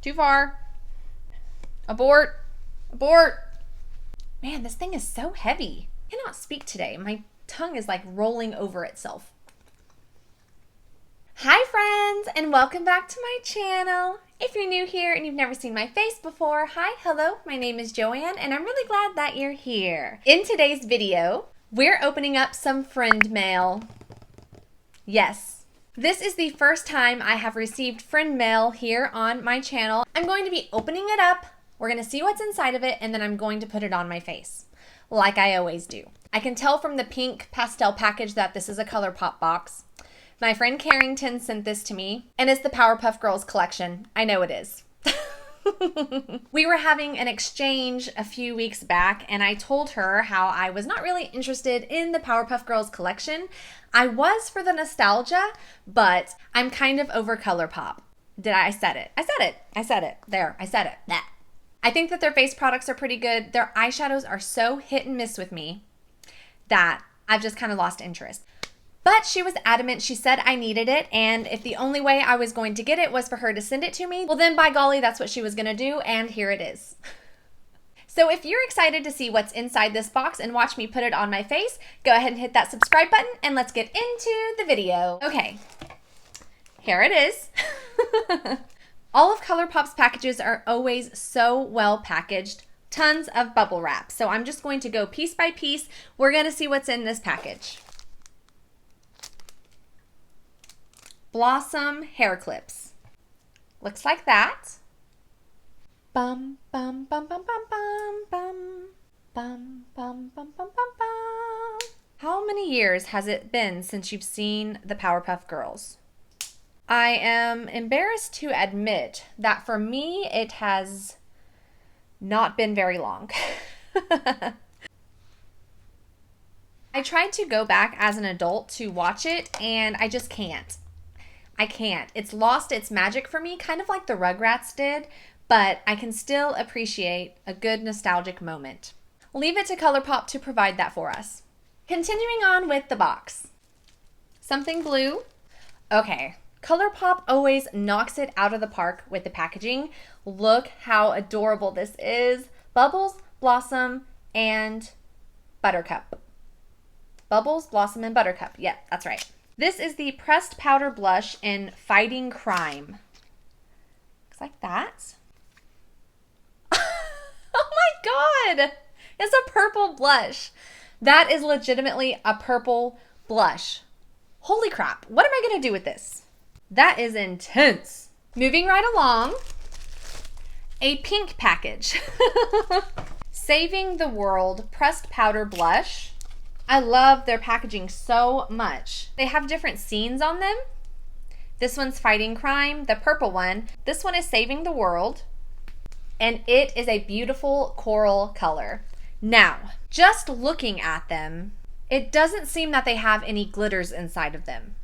Too far. Abort. Abort. Man, this thing is so heavy. I cannot speak today. My tongue is like rolling over itself. Hi friends, and welcome back to my channel. If you're new here and you've never seen my face before, hi, hello, my name is Joanne, and I'm really glad that you're here. In today's video, we're opening up some friend mail. Yes, this is the first time I have received friend mail here on my channel. I'm going to be opening it up. We're going to see what's inside of it, and then I'm going to put it on my face, like I always do. I can tell from the pink pastel package that this is a ColourPop box. My friend Carrington sent this to me, and it's the POWERPUFF Girls Collection. I know it is. We were having an exchange a few weeks back, and I told her how I was not really interested in the POWERPUFF Girls Collection. I was for the nostalgia, but I'm kind of over ColourPop. I said it. I said it. I said it. There, I said it. Nah. I think that their face products are pretty good. Their eyeshadows are so hit and miss with me that I've just kind of lost interest. But she was adamant. She said I needed it, and if the only way I was going to get it was for her to send it to me, well then by golly, that's what she was going to do, and here it is. So if you're excited to see what's inside this box and watch me put it on my face, go ahead and hit that subscribe button, and let's get into the video. Okay, here it is. All of ColourPop's packages are always so well packaged. Tons of bubble wrap. So I'm just going to go piece by piece. We're going to see what's in this package. Blossom hair clips. Looks like that. Bum bum bum bum bum bum bum bum bum bum bum bum bum. How many years has it been since you've seen the POWERPUFF Girls? I am embarrassed to admit that for me it has not been very long. I tried to go back as an adult to watch it, and I just can't. I can't. It's lost its magic for me, kind of like the Rugrats did, but I can still appreciate a good nostalgic moment. Leave it to ColourPop to provide that for us. Continuing on with the box. Something blue. Okay. ColourPop always knocks it out of the park with the packaging. Look how adorable this is. Bubbles, Blossom, and Buttercup. Bubbles, Blossom, and Buttercup. Yep, that's right. This is the pressed powder blush in Fighting Crime. Looks like that. Oh my god! It's a purple blush. That is legitimately a purple blush. Holy crap. What am I going to do with this? That is intense. Moving right along, a pink package. Saving the World Pressed Powder Blush. I love their packaging so much. They have different scenes on them. This one's Fighting Crime, the purple one. This one is Saving the World, and it is a beautiful coral color. Now, just looking at them, it doesn't seem that they have any glitters inside of them.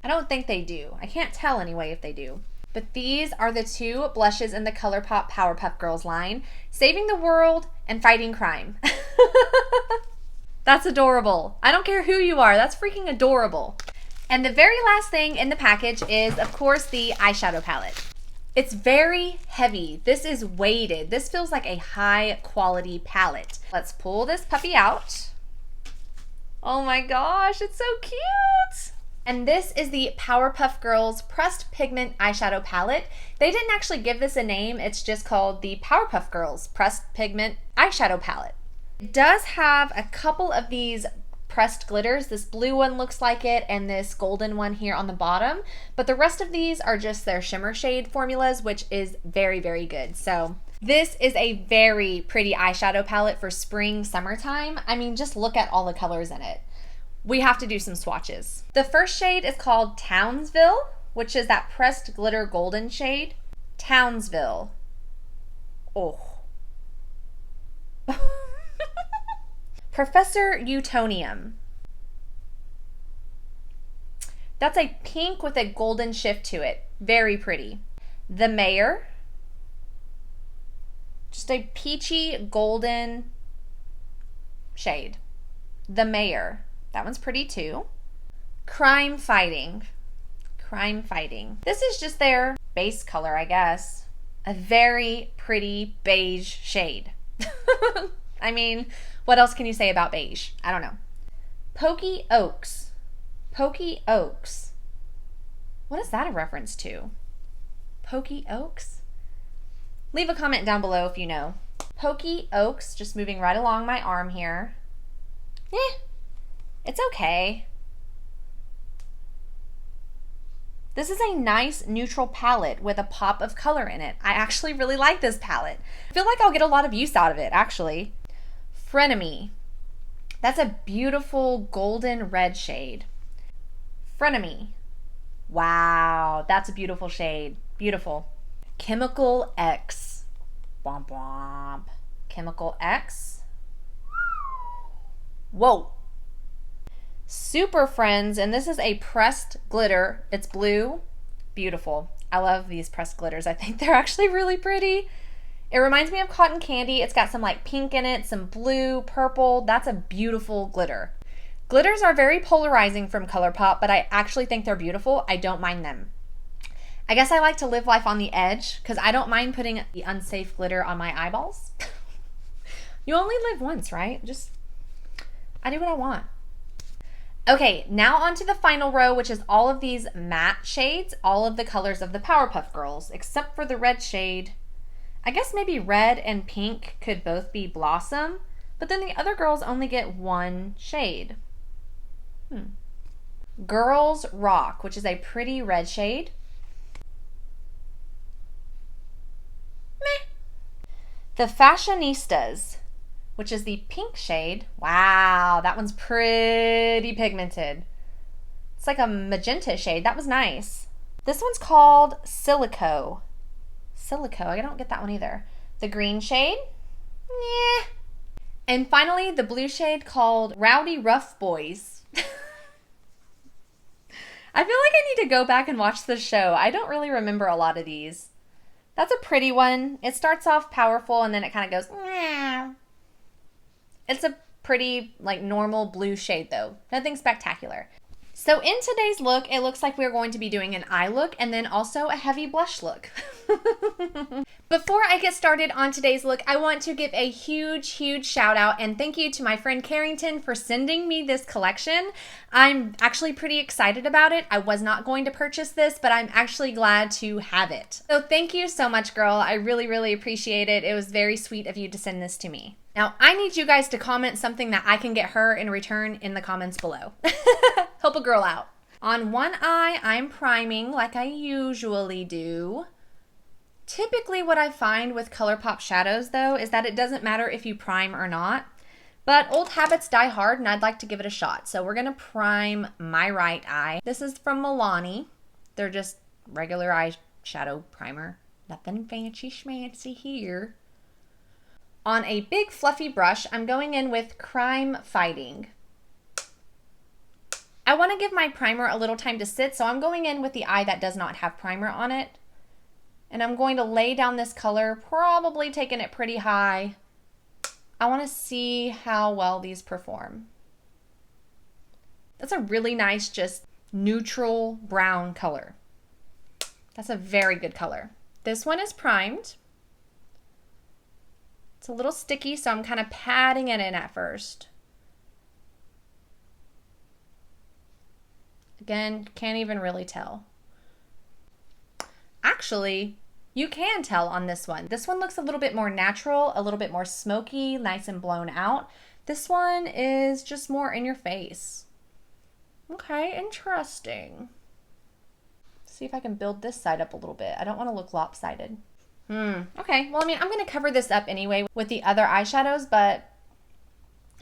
I don't think they do. I can't tell anyway if they do. But these are the two blushes in the ColourPop POWERPUFF Girls line. Saving the World and Fighting Crime. That's adorable. I don't care who you are. That's freaking adorable. And the very last thing in the package is, of course, the eyeshadow palette. It's very heavy. This is weighted. This feels like a high quality palette. Let's pull this puppy out. Oh my gosh, it's so cute. And this is the POWERPUFF Girls Pressed Pigment Eyeshadow Palette. They didn't actually give this a name. It's just called the POWERPUFF Girls Pressed Pigment Eyeshadow Palette. It does have a couple of these pressed glitters. This blue one looks like it, and this golden one here on the bottom. But the rest of these are just their shimmer shade formulas, which is very, very good. So this is a very pretty eyeshadow palette for spring, summertime. I mean, just look at all the colors in it. We have to do some swatches. The first shade is called Townsville, which is that pressed glitter golden shade. Townsville. Oh. Professor Utonium. That's a pink with a golden shift to it. Very pretty. The Mayor. Just a peachy golden shade. The Mayor. That one's pretty too. Crime Fighting. Crime Fighting. This is just their base color, I guess. A very pretty beige shade. I mean, what else can you say about beige? I don't know. Pokey Oaks. Pokey Oaks. What is that a reference to? Pokey Oaks? Leave a comment down below if you know. Pokey Oaks, just moving right along my arm here. It's okay. This is a nice neutral palette with a pop of color in it. I actually really like this palette. I feel like I'll get a lot of use out of it, actually. Frenemy. That's a beautiful golden red shade. Frenemy. Wow, that's a beautiful shade. Beautiful. Chemical X. Womp womp. Chemical X. Whoa. Super Friends, and this is a pressed glitter. It's blue. Beautiful. I love these pressed glitters. I think they're actually really pretty. It reminds me of cotton candy. It's got some like pink in it, some blue, purple. That's a beautiful glitter. Glitters are very polarizing from ColourPop, but I actually think they're beautiful. I don't mind them. I guess I like to live life on the edge because I don't mind putting the unsafe glitter on my eyeballs. You only live once, right? I do what I want. Okay, now on to the final row, which is all of these matte shades, all of the colors of the Powerpuff Girls, except for the red shade. I guess maybe red and pink could both be Blossom, but then the other girls only get one shade. Girls Rock, which is a pretty red shade. Meh. The Fashionistas, which is the pink shade. Wow, that one's pretty pigmented. It's like a magenta shade. That was nice. This one's called Silico. Silico, I don't get that one either. The green shade. Yeah. And finally, the blue shade called Rowdy Rough Boys. I feel like I need to go back and watch this show. I don't really remember a lot of these. That's a pretty one. It starts off powerful and then it kind of goes, meow. It's a pretty, like, normal blue shade, though. Nothing spectacular. So in today's look, it looks like we're going to be doing an eye look and then also a heavy blush look. Before I get started on today's look, I want to give a huge shout out and thank you to my friend Carrington for sending me this collection. I'm actually pretty excited about it. I was not going to purchase this, but I'm actually glad to have it. So thank you so much, girl. I really appreciate it. It was very sweet of you to send this to me. Now, I need you guys to comment something that I can get her in return in the comments below. Help a girl out. On one eye, I'm priming like I usually do. Typically what I find with ColourPop shadows, though, is that it doesn't matter if you prime or not. But old habits die hard, and I'd like to give it a shot. So we're going to prime my right eye. This is from Milani. They're just regular eyeshadow primer. Nothing fancy schmancy here. On a big fluffy brush, I'm going in with Crime Fighting. I want to give my primer a little time to sit, so I'm going in with the eye that does not have primer on it. And I'm going to lay down this color, probably taking it pretty high. I want to see how well these perform. That's a really nice, just neutral brown color. That's a very good color. This one is primed. It's a little sticky, so I'm kind of patting it in at first. Again, can't even really tell. Actually, you can tell on this one. This one looks a little bit more natural, a little bit more smoky, nice and blown out. This one is just more in your face. Okay, interesting. See if I can build this side up a little bit. I don't want to look lopsided. Okay, well, I mean, I'm going to cover this up anyway with the other eyeshadows, but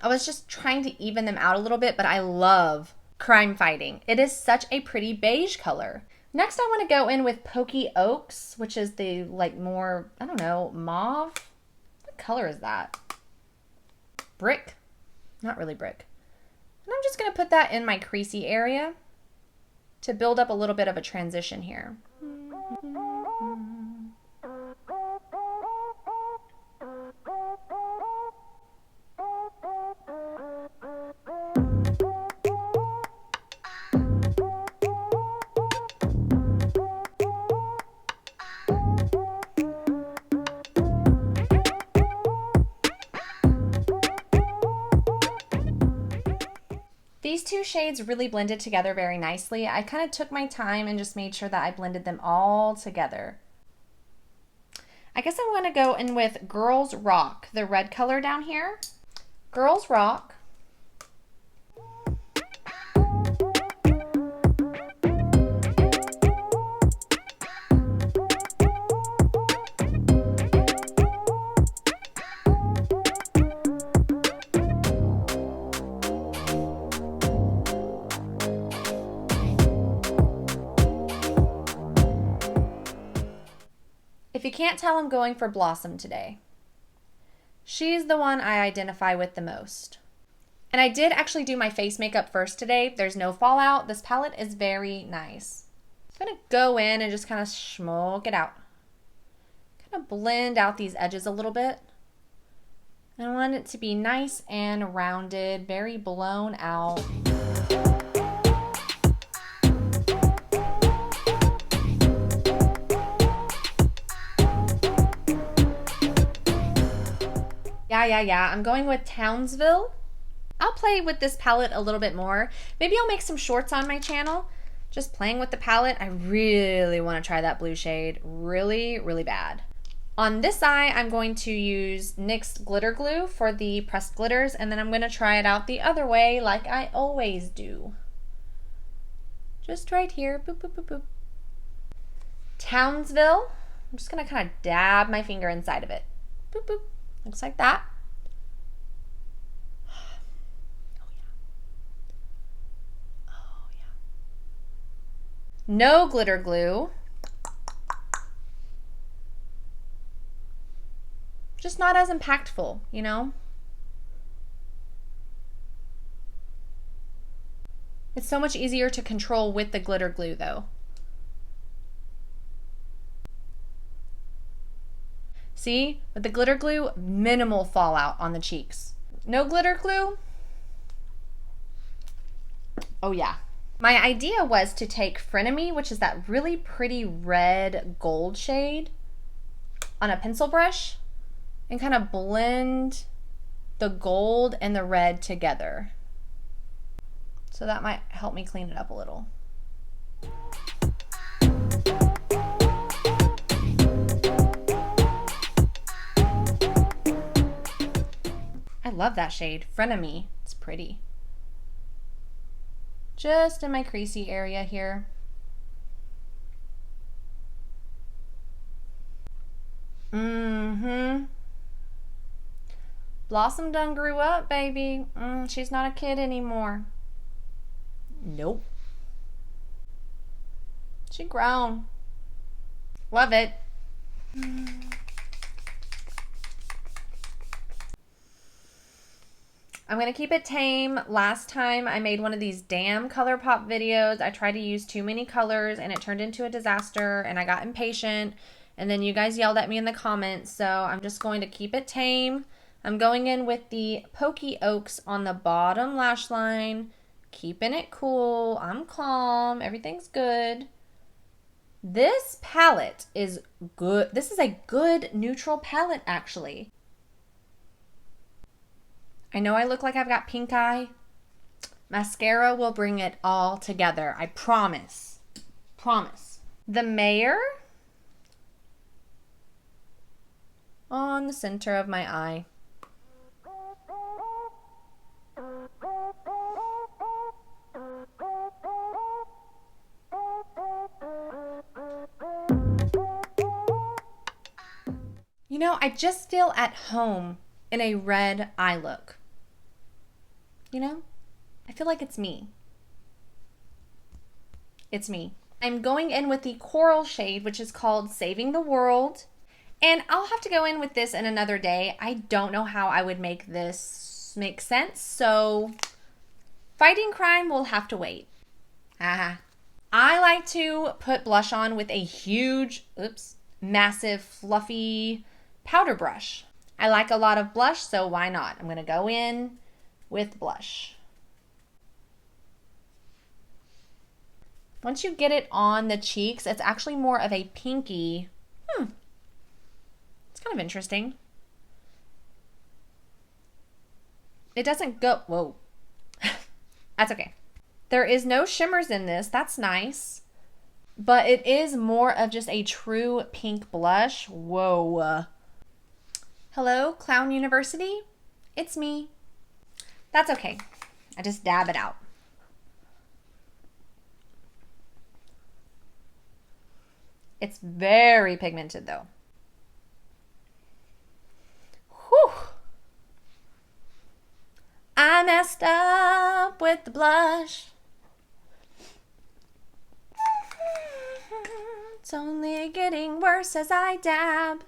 I was just trying to even them out a little bit, but I love Crime Fighting. It is such a pretty beige color. Next, I want to go in with Pokey Oaks, which is the, like, more, I don't know, mauve? What color is that? Brick? Not really brick. And I'm just going to put that in my creasy area to build up a little bit of a transition here. These two shades really blended together very nicely. I kind of took my time and just made sure that I blended them all together. I guess I'm going to go in with Girls Rock, the red color down here. Girls Rock. If you can't tell, I'm going for Blossom today. She's the one I identify with the most. And I did actually do my face makeup first today. There's no fallout. This palette is very nice. I'm going to go in and just kind of smoke it out. Kind of blend out these edges a little bit. And I want it to be nice and rounded, very blown out. Yeah. I'm going with Townsville. I'll play with this palette a little bit more. Maybe I'll make some shorts on my channel. Just playing with the palette. I really want to try that blue shade. Really, really bad. On this eye, I'm going to use NYX Glitter Glue for the pressed glitters, and then I'm going to try it out the other way like I always do. Just right here. Boop, boop, boop, boop. Townsville. I'm just going to kind of dab my finger inside of it. Boop, boop. Looks like that. Oh yeah. No glitter glue. Just not as impactful, you know? It's so much easier to control with the glitter glue though. See, with the glitter glue, minimal fallout on the cheeks. No glitter glue? Oh yeah. My idea was to take Frenemy, which is that really pretty red gold shade, on a pencil brush and kind of blend the gold and the red together. So that might help me clean it up a little. I love that shade, Frenemy. It's pretty. Just in my creasy area here. Blossom done grew up, baby. She's not a kid anymore. Nope. She grown. Love it. I'm going to keep it tame. Last time I made one of these damn ColourPop videos. I tried to use too many colors and it turned into a disaster and I got impatient and then you guys yelled at me in the comments, so I'm just going to keep it tame. I'm going in with the Pokey Oaks on the bottom lash line, keeping it cool. I'm calm. Everything's good. This palette is good. This is a good neutral palette actually. I know I look like I've got pink eye. Mascara will bring it all together. I promise. Promise. The Mayor on the center of my eye. You know, I just feel at home in a red eye look. You know, I feel like it's me. It's me. I'm going in with the coral shade, which is called Saving the World. And I'll have to go in with this in another day. I don't know how I would make this make sense. So fighting crime will have to wait. I like to put blush on with a huge, massive, fluffy powder brush. I like a lot of blush, so why not? I'm going to go in with blush. Once you get it on the cheeks, it's actually more of a pinky. It's kind of interesting. It doesn't go, whoa. That's okay. There is no shimmers in this. That's nice. But it is more of just a true pink blush. Whoa. Hello, Clown University? It's me. That's okay. I just dab it out. It's very pigmented though. Whew. I messed up with the blush. It's only getting worse as I dab.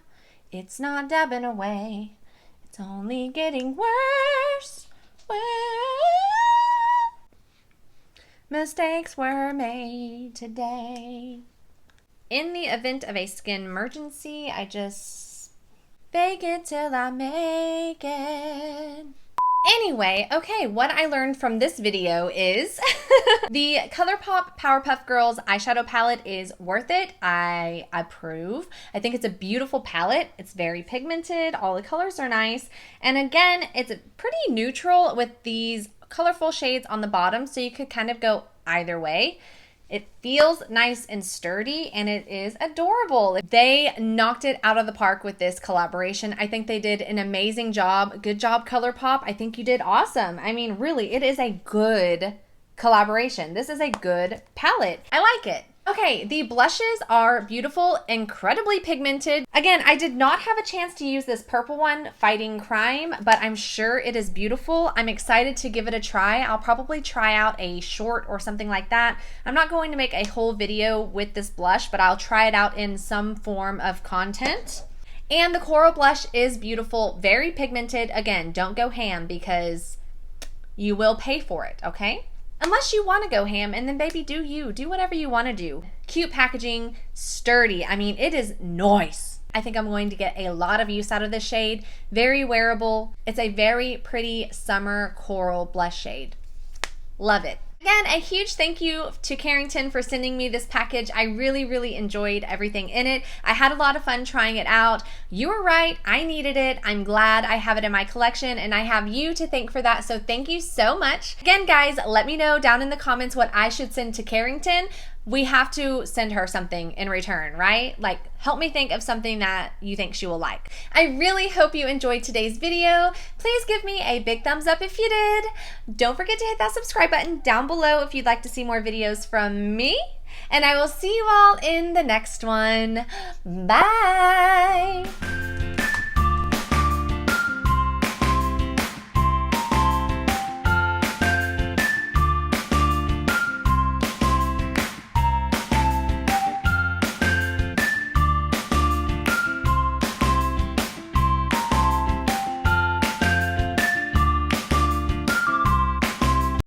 It's not dabbing away. It's only getting worse. Mistakes were made today. In the event of a skin emergency, I just fake it till I make it. Anyway, okay, what I learned from this video is the ColourPop Powerpuff Girls eyeshadow palette is worth it. I approve. I think it's a beautiful palette. It's very pigmented. All the colors are nice. And again, it's pretty neutral with these colorful shades on the bottom, so you could kind of go either way. It feels nice and sturdy, and it is adorable. They knocked it out of the park with this collaboration. I think they did an amazing job. Good job, ColourPop. I think you did awesome. I mean, really, it is a good collaboration. This is a good palette. I like it. Okay, the blushes are beautiful, incredibly pigmented. Again, I did not have a chance to use this purple one, Fighting Crime, but I'm sure it is beautiful. I'm excited to give it a try. I'll probably try out a short or something like that. I'm not going to make a whole video with this blush, but I'll try it out in some form of content. And the coral blush is beautiful, very pigmented. Again, don't go ham because you will pay for it, okay? Unless you want to go ham, and then baby, do you. Do whatever you want to do. Cute packaging, sturdy. I mean, it is nice. I think I'm going to get a lot of use out of this shade. Very wearable. It's a very pretty summer coral blush shade. Love it. Again, a huge thank you to Carrington for sending me this package. I really enjoyed everything in it. I had a lot of fun trying it out. You were right, I needed it. I'm glad I have it in my collection, and I have you to thank for that, so thank you so much. Again, guys, let me know down in the comments what I should send to Carrington. We have to send her something in return, right? Like, help me think of something that you think she will like. I really hope you enjoyed today's video. Please give me a big thumbs up if you did. Don't forget to hit that subscribe button down below if you'd like to see more videos from me. And I will see you all in the next one. Bye!